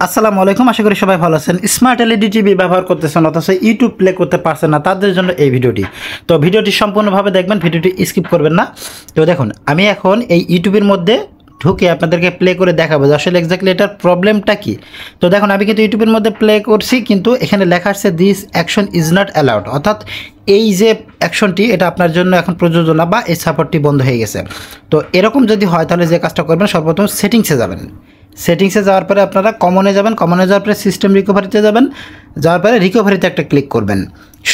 আসসালামু আলাইকুম, আশা করি সবাই ভালো আছেন। স্মার্ট এলইডি টিভি ব্যবহার করতেছেন অথচ ইউটিউব প্লে করতে পারছেন না, তাদের জন্য এই ভিডিওটি। তো ভিডিওটি সম্পূর্ণভাবে দেখবেন, ভিডিওটি স্কিপ করবেন না। তো দেখুন, আমি এখন এই ইউটিউবের মধ্যে ঢুকে আপনাদেরকে প্লে করে দেখাবো যে আসলে এক্স্যাক্টলি এটার প্রবলেমটা কি। তো দেখুন, আমি কিন্তু ইউটিউবের মধ্যে প্লে করছি, কিন্তু এখানে লেখা আসছে this action is not allowed, অর্থাৎ এই যে অ্যাকশনটি এটা আপনার জন্য এখন প্রযোজ্য না, বা এই সাপোর্টটি বন্ধ হয়ে গেছে। তো এরকম যদি হয় তাহলে যে কাজটা করবেন, সর্বপ্রথম সেটিংসে যাবেন। সেটিংসে যাওয়ার পরে আপনারা কমনে যাবেন, কমনে যাওয়ার পরে সিস্টেম রিকভারিতে যাবেন, যাওয়ার পরে রিকভারিতে একটা ক্লিক করবেন।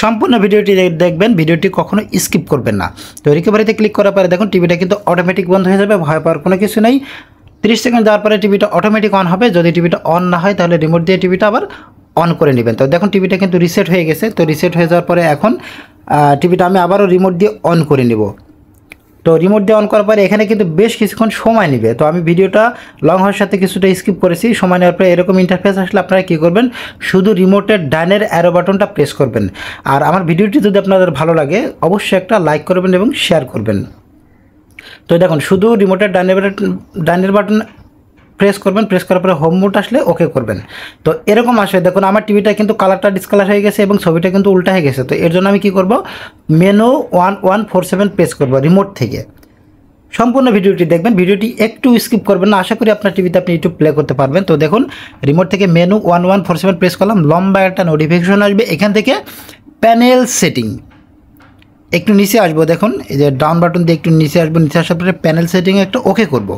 সম্পূর্ণ ভিডিওটি দেখবেন, ভিডিওটি কখনো স্কিপ করবেন না। তো রিকভারিতে ক্লিক করার পরে দেখুন টিভিটা কিন্তু অটোমেটিক বন্ধ হয়ে যাবে, ভয় পাওয়ার কোনো কিছু নেই। 30 সেকেন্ড যাওয়ার পরে টিভিটা অটোমেটিক অন হবে। যদি টিভিটা অন না হয় তাহলে রিমোট দিয়ে টিভিটা আবার অন করে নেবেন। তো দেখুন টিভিটা কিন্তু রিসেট হয়ে গেছে। তো রিসেট হয়ে যাওয়ার পরে এখন টিভিটা আমি আবারও রিমোট দিয়ে অন করে নেব। তো রিমোট দিয়ে অন করার পরে এখানে কিন্তু বেশ কিছুক্ষণ সময় নেবে। তো আমি ভিডিওটা লং হওয়ার সাথে কিছুটা স্কিপ করেছি। সময় নেওয়ার পরে এরকম ইন্টারফেস আসলে আপনারা কী করবেন, শুধু রিমোটের ডানের অ্যারো বাটনটা প্রেস করবেন। আর আমার ভিডিওটি যদি আপনাদের ভালো লাগে অবশ্যই একটা লাইক করবেন এবং শেয়ার করবেন। তো দেখুন, শুধু রিমোটের ডানের বাটন প্রেস করবেন, প্রেস করার পরে হোম মোড আসলে ওকে করবেন। তো এরকম আসবে। দেখুন আমার টিভিটা কিন্তু কালারটা ডিসকালার হয়ে গেছে এবং ছবিটা কিন্তু উল্টা হয়ে গেছে। তো এর জন্য আমি কী করব, মেনু 1147 প্রেস করব রিমোট থেকে। সম্পূর্ণ ভিডিওটি দেখবেন, ভিডিওটি একটু স্কিপ করবেন না। আশা করি আপনার টিভিতে আপনি ইউটিউব প্লে করতে পারবেন। তো দেখুন, রিমোট থেকে মেনু 1147 প্রেস করলাম, লম্বা একটা নোটিফিকেশন আসবে। এখান থেকে প্যানেল সেটিং একটু নিচে আসবো। দেখুন এই যে ডাউন বাটন দিয়ে একটু নিচে আসবো, নিচে আসার পরে প্যানেল সেটিংয়ে একটা ওকে করব।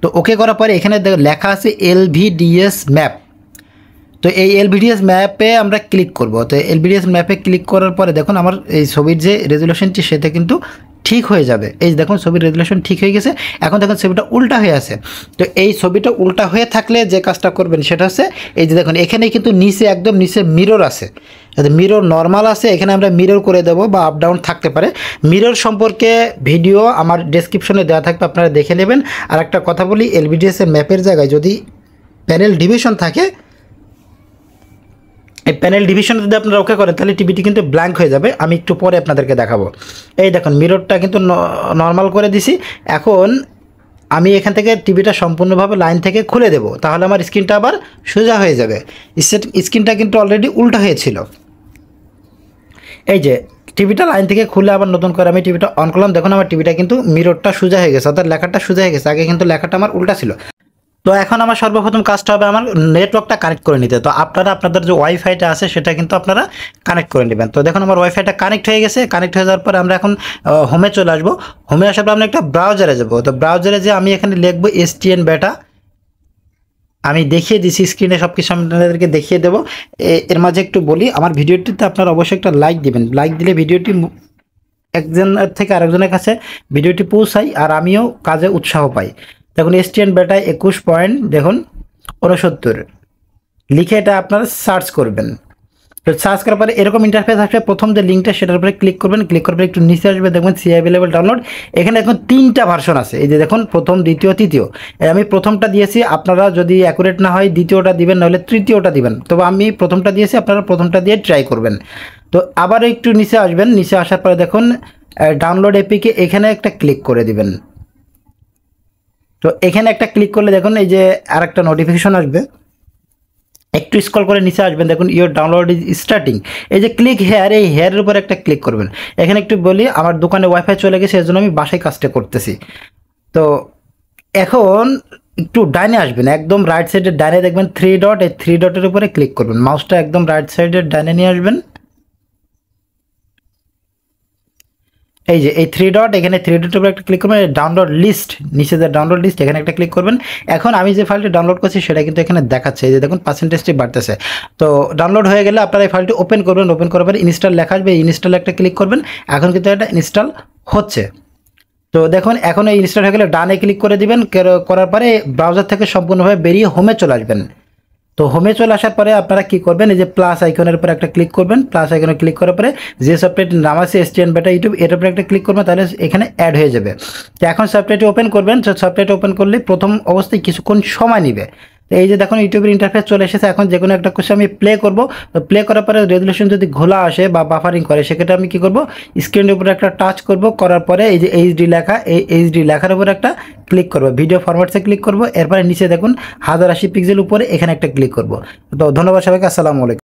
তো ওকে করার পরে এখানে লেখা আছে এলভিডিএস ম্যাপ। তো এই এলভিডিএস ম্যাপে আমরা ক্লিক করব। তো এলভিডিএস ম্যাপে ক্লিক করার পরে দেখুন আমার এই ছবির যে রেজুলেশনটি সেটা কিন্তু ঠিক হয়ে যাবে। এই দেখুন ছবির রেজুলেশন ঠিক হয়ে গেছে। এখন দেখুন ছবিটা উল্টা হয়ে আছে। তো এই ছবিটা উল্টা হয়ে থাকলে যে কাজটা করবেন সেটা হচ্ছে, এই যে দেখুন এখানে কিন্তু নিচে একদম নিচে মিরর আছে, মিরর নর্মাল আছে। এখানে আমরা মিরর করে দেবো বা আপ ডাউন থাকতে পারে। মিরর সম্পর্কে ভিডিও আমার ডেসক্রিপশনে দেওয়া থাকবে, আপনারা দেখে নেবেন। আর একটা কথা বলি, এলভিডিএস এর ম্যাপের জায়গায় যদি প্যানেল ডিভিশন থাকে, এই প্যানেল ডিভিশন যদি আপনারা ওকে করেন তাহলে টিভিটি কিন্তু ব্ল্যাঙ্ক হয়ে যাবে। আমি একটু পরে আপনাদেরকে দেখাবো। এই দেখুন মিররটা কিন্তু নর্মাল করে দিছি। এখন আমি এখান থেকে টিভিটা সম্পূর্ণভাবে লাইন থেকে খুলে দেব, তাহলে আমার স্ক্রিনটা আবার সোজা হয়ে যাবে। স্ক্রিনটা কিন্তু অলরেডি উল্টা হয়েছিল। এই যে টিভিটা লাইন থেকে খুলে আবার নতুন করে আমি টিভিটা অন করলাম। দেখুন আমার টিভিটা কিন্তু মিররটা সোজা হয়ে গেছে, অর্থাৎ লেখাটা সোজা হয়ে গেছে। আগে কিন্তু লেখাটা আমার উল্টা ছিল। তো এখন আমার সর্বপ্রথম কাজটা হবে আমার নেটওয়ার্কটা কানেক্ট করে নিতে। তো আপনারা আপনাদের যে ওয়াইফাইটা আছে সেটা কিন্তু আপনারা কানেক্ট করে নেবেন। তো দেখুন আমার ওয়াইফাইটা কানেক্ট হয়ে গেছে। কানেক্ট হয়ে যাওয়ার পরে আমরা এখন হোমে চলে আসবো। হোমে আসার পর আমরা একটা ব্রাউজারে যাবো। তো ব্রাউজারে যে আমি এখানে লিখবো এসটিএন বেটা। আমি দেখিয়ে দিছি স্ক্রিনে, সব কিছু আপনাদেরকে দেখিয়ে দেবো। এর মাঝে একটু বলি, আমার ভিডিওটিতে আপনারা অবশ্যই একটা লাইক দিবেন। লাইক দিলে ভিডিওটি একজনের থেকে আরেকজনের কাছে ভিডিওটি পৌঁছাই, আর আমিও কাজে উৎসাহ পাই। দেখুন এসটিএন বেটা 21 পয়েন্ট দেখুন 69 লিখে এটা আপনারা সার্চ করবেন। তো সার্চ করার পরে এরকম ইন্টারফেস আসবে। প্রথম যে লিঙ্কটা সেটার উপরে ক্লিক করবেন। ক্লিক করার পরে একটু নিচে আসবে, দেখবেন সি অ্যাভেলেবল ডাউনলোড। এখানে এখন 3টা ভার্সন আছে। এই যে দেখুন প্রথম, দ্বিতীয়, তৃতীয়। আমি প্রথমটা দিয়েছি, আপনারা যদি অ্যাকুরেট না হয় দ্বিতীয়টা দিবেন, নাহলে তৃতীয়টা দিবেন। তবে আমি প্রথমটা দিয়েছি, আপনারা প্রথমটা দিয়ে ট্রাই করবেন। তো আবার একটু নিচে আসবেন। নিচে আসার পরে দেখুন ডাউনলোড এপিকে এখানে একটা ক্লিক করে দিবেন। তো এখানে একটা ক্লিক করলে দেখুন এই যে আরেকটা নোটিফিকেশন আসবে। একটু স্ক্রল করে নিচে আসবেন, দেখুন ইওর ডাউনলোড ইজ স্টার্টিং। এই যে ক্লিক হেয়ার, এই হেয়ারের উপর একটা ক্লিক করবেন। এখানে একটু বলি, আমার দোকানে ওয়াইফাই চলে গেছে, এর জন্য আমি বাসায় কাজটা করতেছি। তো এখন একটু ডাইনে আসবেন, একদম রাইট সাইডের ডাইনে দেখবেন 3 ডট। এই 3 ডটের উপরে ক্লিক করবেন, মাউসটা একদম রাইট সাইডের ডাইনে নিয়ে আসবেন। এই যে এই 3 ডট, এখানে 3 ডটের উপরে একটা ক্লিক করবেন। ডাউনলোড লিস্ট, নিচে যে ডাউনলোড লিস্ট এখানে একটা ক্লিক করবেন। এখন আমি যে ফাইলটি ডাউনলোড করছি সেটা কিন্তু এখানে দেখাচ্ছে। এই যে দেখুন পার্সেন্টেজটি বাড়তেছে। তো ডাউনলোড হয়ে গেলে আপনারা এই ফাইলটি ওপেন করবেন। ওপেন করার পরে ইনস্টল লেখা আসবে, ইনস্টল একটা ক্লিক করবেন। এখন কিন্তু এটা ইনস্টল হচ্ছে। তো দেখুন এখন এই ইনস্টল হয়ে গেলে ডানে ক্লিক করে দিবেন। করার পরে ব্রাউজার থেকে সম্পূর্ণভাবে বেরিয়ে হোমে চলে আসবেন। তো হোমে চলে আসার পরে আপনারা কি করবেন, এই যে প্লাস আইকনের উপর একটা ক্লিক করবেন। প্লাস আইকনে ক্লিক করার পরে যে সফটওয়্যারটির নাম আছে এসটিএন বেটা ইউটিউব, এটার উপরে একটা ক্লিক করবেন, তাহলে এখানে অ্যাড হয়ে যাবে। তো এখন সফটওয়্যারটি ওপেন করবেন। তো সফটওয়্যারটি ওপেন করলে প্রথম অবস্থায় কিছুক্ষণ সময় নেবে। তো এই যে দেখুন ইউটিউবের ইন্টারফেস চলে এসেছে। এখন যে কোনো একটা কোশ্চেন আমি প্লে করব, তো প্লে করার পরে রেজুলেশন যদি ঘোলা আসে বা বাফারিং করে সেক্ষেত্রে আমি কি করব, স্ক্রিনের উপরে একটা টাচ করব, করার পরে এই যে এইচডি লেখা, এই এইচডি লেখার উপরে একটা ক্লিক করব, ভিডিও ফরম্যাটসে ক্লিক করব, এরপরে নিচে দেখুন 1080 পিক্সেল উপরে এখানে একটা ক্লিক করব। তো ধন্যবাদ সবাইকে, আসসালামু আলাইকুম।